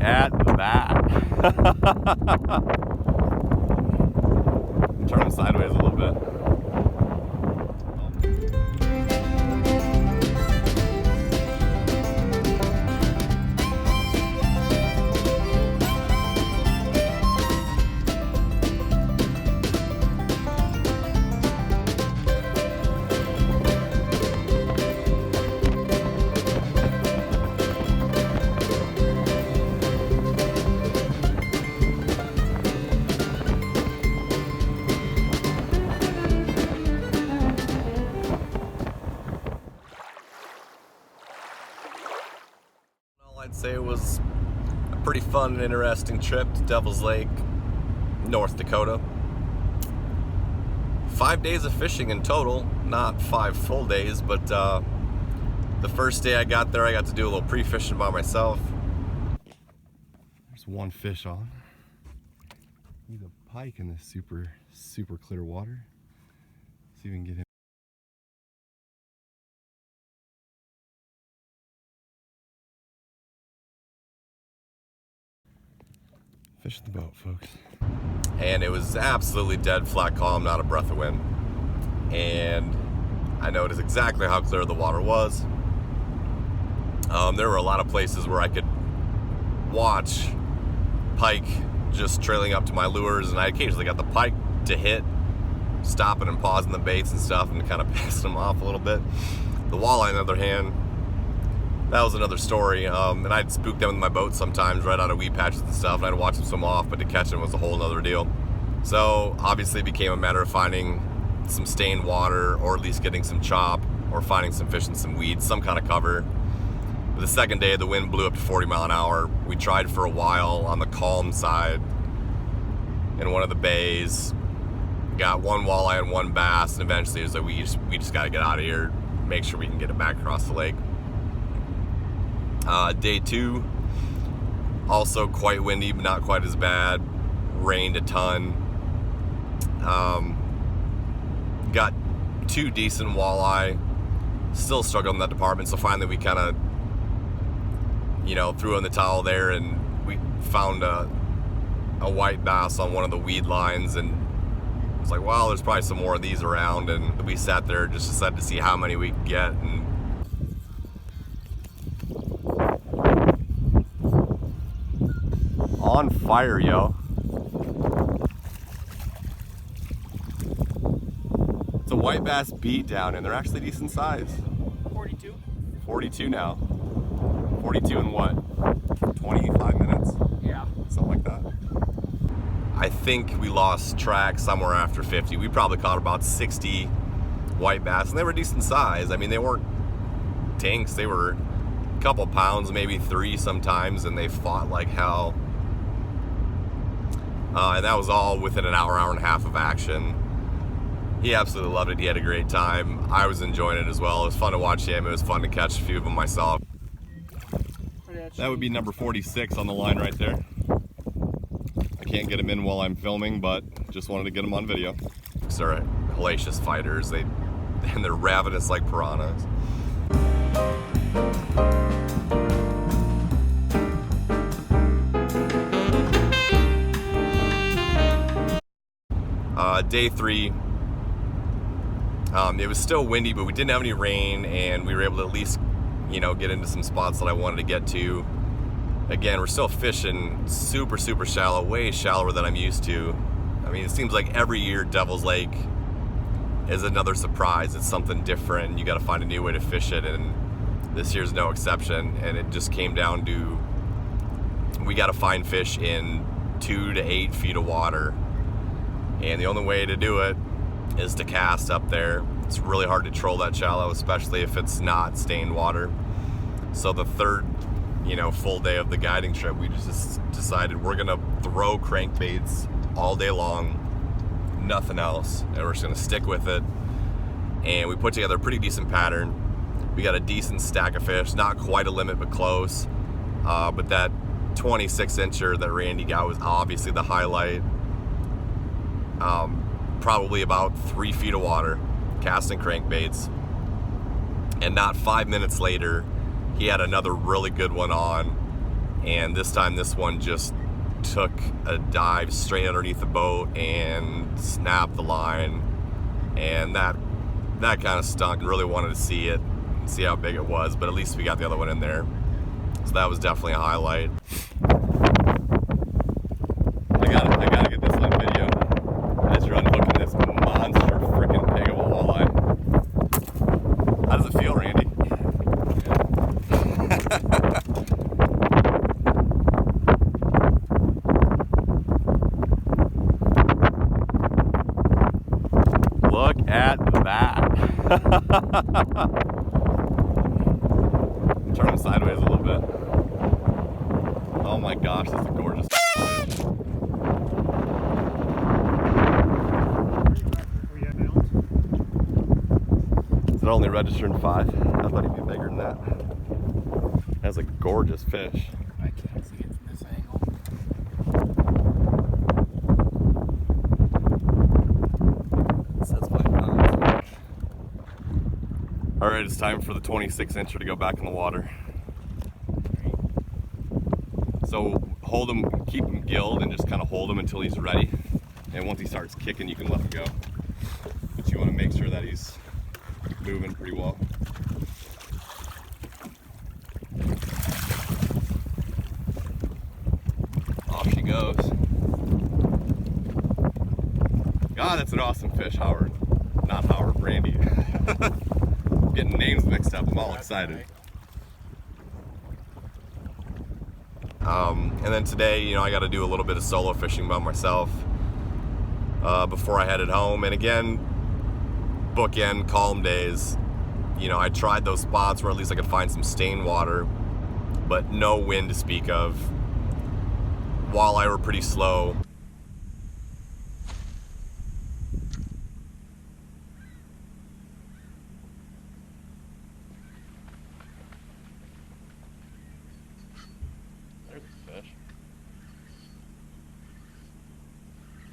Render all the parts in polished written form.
at that. Turn them sideways a little bit. I'd say it was a pretty fun and interesting trip to Devil's Lake, North Dakota. 5 days of fishing in total, not 5 full days, but the first day I got there, I got to do a little pre-fishing by myself. There's one fish on. He's a pike in this super clear water. See if we can get him. Fish the boat, folks. And it was absolutely dead flat calm, not a breath of wind. And I noticed exactly how clear the water was. There were a lot of places where I could watch pike just trailing up to my lures, and I occasionally got the pike to hit, stopping and pausing the baits and stuff and kind of pissing them off a little bit. The walleye, on the other hand, that was another story, and I'd spook them in my boat sometimes right out of weed patches and stuff, and I'd watch them swim off, but to catch them was a whole other deal. So obviously it became a matter of finding some stained water, or at least getting some chop, or finding some fish and some weeds, some kind of cover. But the second day, the wind blew up to 40 mile an hour. We tried for a while on the calm side in one of the bays, got one walleye and one bass, and eventually it was like, we just got to get out of here, make sure we can get it back across the lake. Day 2, also quite windy, but not quite as bad. Rained a ton. Got 2 decent walleye. Still struggling in that department, so finally we kind of, threw in the towel there, and we found a white bass on one of the weed lines, and it's like, well, there's probably some more of these around, and we sat there, just decided to see how many we could get, and on fire, yo. It's a white bass beat down, and they're actually decent size. 42? 42 now. 42 in what? 25 minutes? Yeah. Something like that. I think we lost track somewhere after 50. We probably caught about 60 white bass, and they were decent size. I mean, they weren't tanks. They were a couple pounds, maybe 3 sometimes, and they fought like hell. And that was all within an hour and a half of action. He absolutely loved it. He had a great time. I was enjoying it as well. It was fun to watch him. It was fun to catch a few of them myself. That would be number 46 on the line right there. I can't get him in while I'm filming, but just wanted to get him on video. They're hellacious fighters. And they're ravenous like piranhas. Day 3, it was still windy, but we didn't have any rain, and we were able to at least, get into some spots that I wanted to get to. Again, we're still fishing super shallow, way shallower than I'm used to. I mean, it seems like every year Devil's Lake is another surprise. It's something different. You got to find a new way to fish it, and this year's no exception. And it just came down to, we got to find fish in 2 to 8 feet of water. And the only way to do it is to cast up there. It's really hard to troll that shallow, especially if it's not stained water. So the third, full day of the guiding trip, we just decided we're gonna throw crankbaits all day long, nothing else, and we're just gonna stick with it. And we put together a pretty decent pattern. We got a decent stack of fish, not quite a limit, but close. But that 26-incher that Randy got was obviously the highlight. Probably about 3 feet of water, casting crankbaits. And not 5 minutes later, he had another really good one on. And this time this one just took a dive straight underneath the boat and snapped the line, and that kind of stunk. Really wanted to see it, see how big it was, but at least we got the other one in there, so that was definitely a highlight. I gotta get this on video as you're unhooking this monster freaking pig of a walleye. How does it feel, Randy? Look at that. Turn it sideways a little bit. Oh my gosh, that's a gorgeous fish. Is it only registering 5? I thought he'd be bigger than that. That's a gorgeous fish. I can't see it from this angle. It says 5 pounds. Alright, it's time for the 26-incher to go back in the water. So hold him, keep him gilled, and just kind of hold him until he's ready. And once he starts kicking, you can let him go. But you want to make sure that he's moving pretty well. Off she goes. God, that's an awesome fish, Howard. Not Howard, Randy. Getting names mixed up, I'm all excited. And then today, you know, I got to do a little bit of solo fishing by myself before I headed home. And again, bookend calm days. You know, I tried those spots where at least I could find some stain water, but no wind to speak of. Walleye were pretty slow. There's a fish.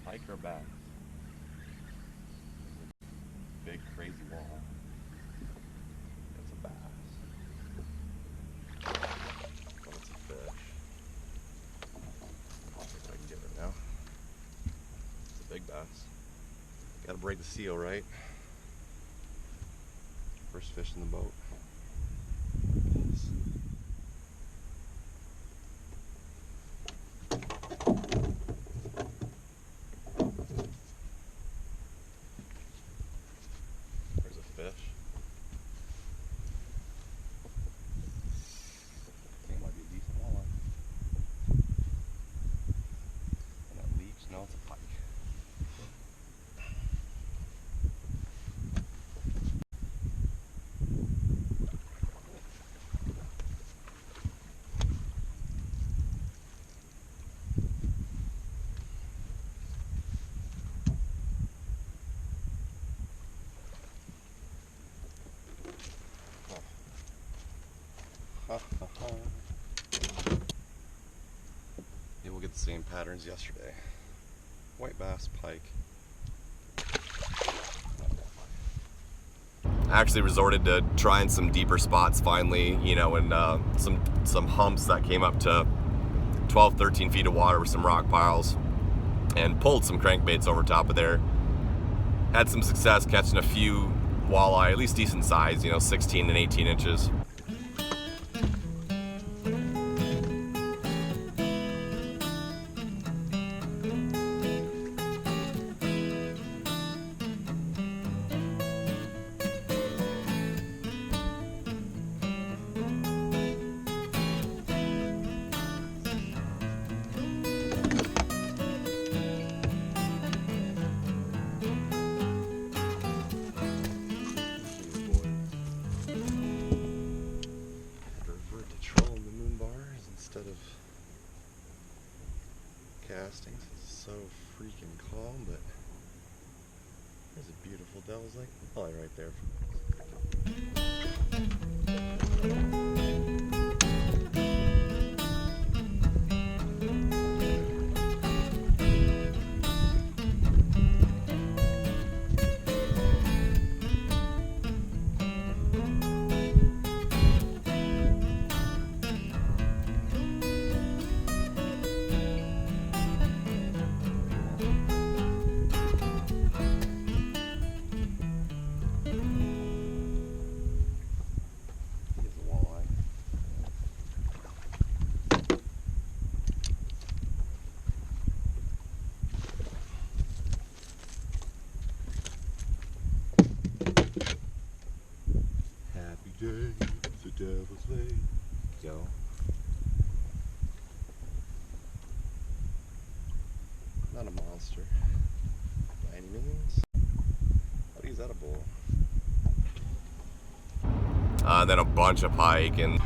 Pike or bass? Big crazy walleye. It's a bass. Oh, it's a fish. I'll see if I can get it now. It's a big bass. Gotta break the seal, right? First fish in the boat. There's a fish. I think it might be a decent walleye. And that leech, no, it's a pike. Yeah, we'll get the same patterns yesterday. White bass, pike. I actually resorted to trying some deeper spots finally, you know, and some humps that came up to 12, 13 feet of water with some rock piles, and pulled some crankbaits over top of there. Had some success catching a few walleye, at least decent size, you know, 16 and 18 inches. Castings. It's so freaking calm, but there's a beautiful Devil's Lake walleye right there. by any means, but he's edible. Then a bunch of pike and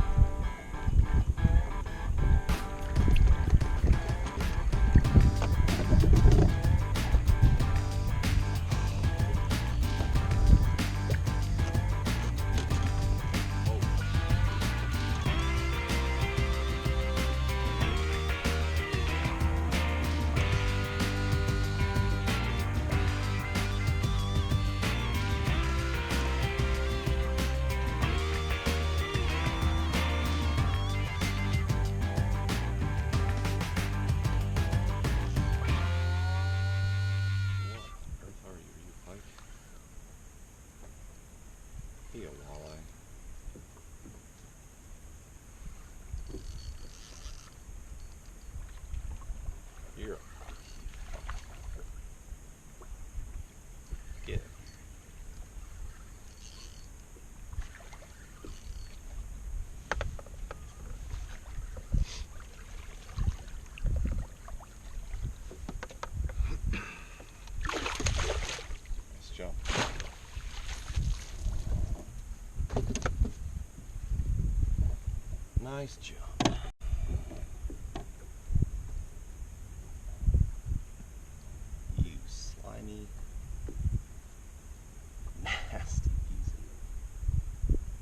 be a walleye. You're a get it. Nice jump. Nice jump. You slimy, nasty piece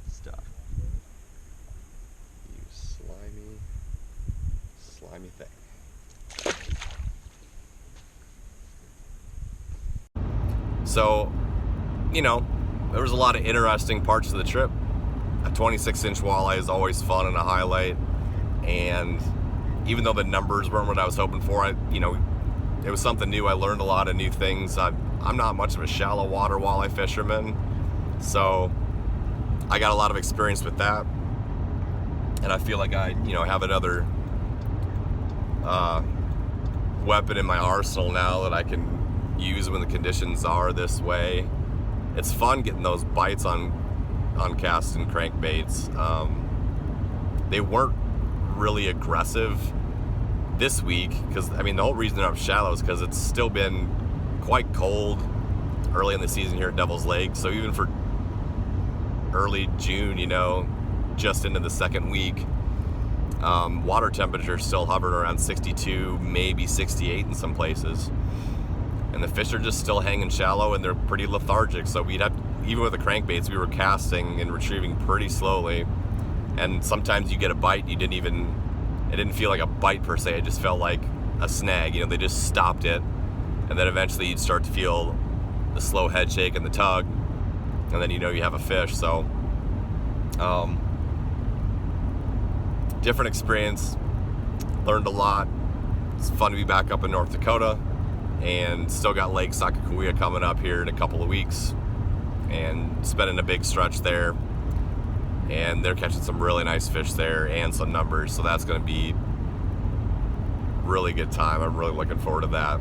of stuff. You slimy thing. So, you know, there was a lot of interesting parts of the trip. A 26-inch walleye is always fun and a highlight, and even though the numbers weren't what I was hoping for, it was something new. I learned a lot of new things. I'm not much of a shallow water walleye fisherman, so I got a lot of experience with that, and I feel like I have another weapon in my arsenal now that I can use when the conditions are this way. It's fun getting those bites on cast and crankbaits. They weren't really aggressive this week because the whole reason they're up shallow is because it's still been quite cold early in the season here at Devil's Lake. So even for early June, just into the second week, water temperatures still hovering around 62, maybe 68 in some places, and the fish are just still hanging shallow and they're pretty lethargic. So even with the crankbaits, we were casting and retrieving pretty slowly, and sometimes you get a bite, it didn't feel like a bite per se, it just felt like a snag. They just stopped it, and then eventually you'd start to feel the slow head shake and the tug, and then you have a fish. So different experience, learned a lot. It's fun to be back up in North Dakota, and still got Lake Sacagawea coming up here in a couple of weeks, and spending a big stretch there, and they're catching some really nice fish there and some numbers, so that's going to be really good time. I'm really looking forward to that.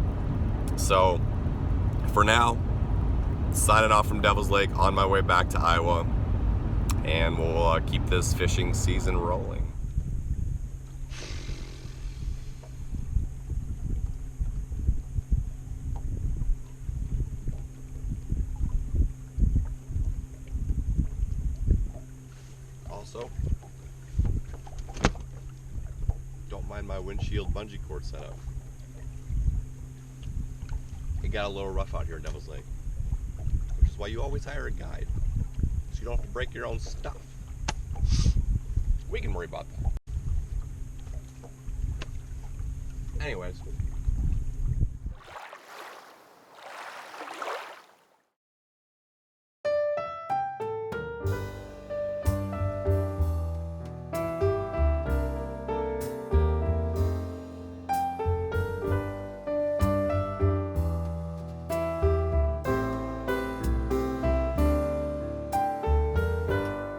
So for now, signing off from Devil's Lake, on my way back to Iowa, and we'll keep this fishing season rolling. Also, don't mind my windshield bungee cord setup. It got a little rough out here in Devil's Lake, which is why you always hire a guide, so you don't have to break your own stuff. We can worry about that. Anyways.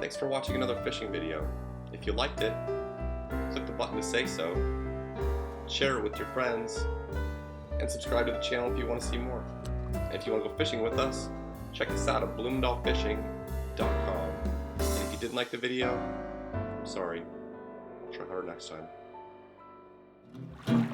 Thanks for watching another fishing video. If you liked it, click the button to say so, share it with your friends, and subscribe to the channel if you want to see more. And if you want to go fishing with us, check us out at BloemendaalFishing.com. And if you didn't like the video, I'm sorry. I'll try harder next time.